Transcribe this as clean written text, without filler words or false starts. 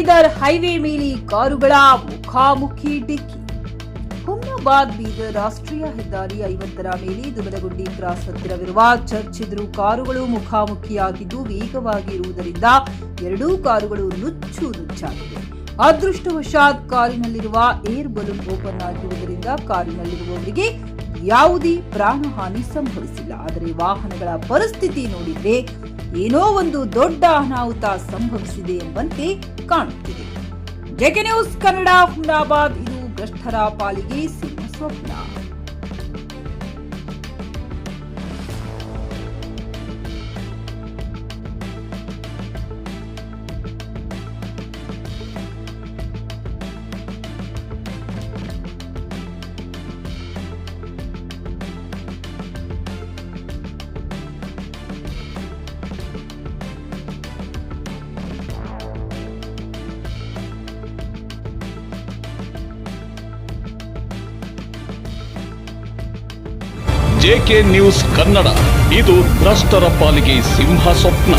Bidar highway ಮೇಲೆ ಕಾರುಗಳ ಮುಖಾಮುಖಿ ಡಿಕ್ಕಿ. ಹುಮ್ನಾಬಾದ್ ಬೀದರ್ ರಾಷ್ಟ್ರೀಯ ಹೆದ್ದಾರಿ 50ರ ಮೇಲೆ ದುಮದಗುಂಡಿ ಕ್ರಾಸ್ ಹತ್ತಿರವಿರುವ ಚರ್ಚ್ ಎದುರು ಕಾರುಗಳು ಮುಖಾಮುಖಿಯಾಗಿದ್ದು ವೇಗವಾಗಿ ಇರುವುದರಿಂದ ಎರಡೂ ಕಾರುಗಳು ನುಚ್ಚಾಗಿವೆ. ಅದೃಷ್ಟವಶಾತ್ ಕಾರಿನಲ್ಲಿರುವ ಏರ್ ಬಲೂನ್ ಓಪನ್ ಆಗಿರುವುದರಿಂದ ಕಾರಿನಲ್ಲಿರುವವರಿಗೆ ಯಾವುದೇ ಪ್ರಾಣಹಾನಿ ಸಂಭವಿಸಿಲ್ಲ. ಆದರೆ ವಾಹನಗಳ ಪರಿಸ್ಥಿತಿ ನೋಡಿದ್ರೆ ಏನೋ ಒಂದು ದೊಡ್ಡ ಅನಾಹುತ ಸಂಭವಿಸಿದೆ ಎಂಬಂತೆ ಕಾಣುತ್ತಿದೆ. JK news Kannada, Humnabad. ಇದು ಭ್ರಷ್ಟರ ಪಾಲಿಗೆ ಸಿಂಹ ಸ್ವಪ್ನ. JK news Kannada. ಇದು ಭ್ರಷ್ಟರ ಪಾಲಿಗೆ ಸಿಂಹ ಸ್ವಪ್ನ.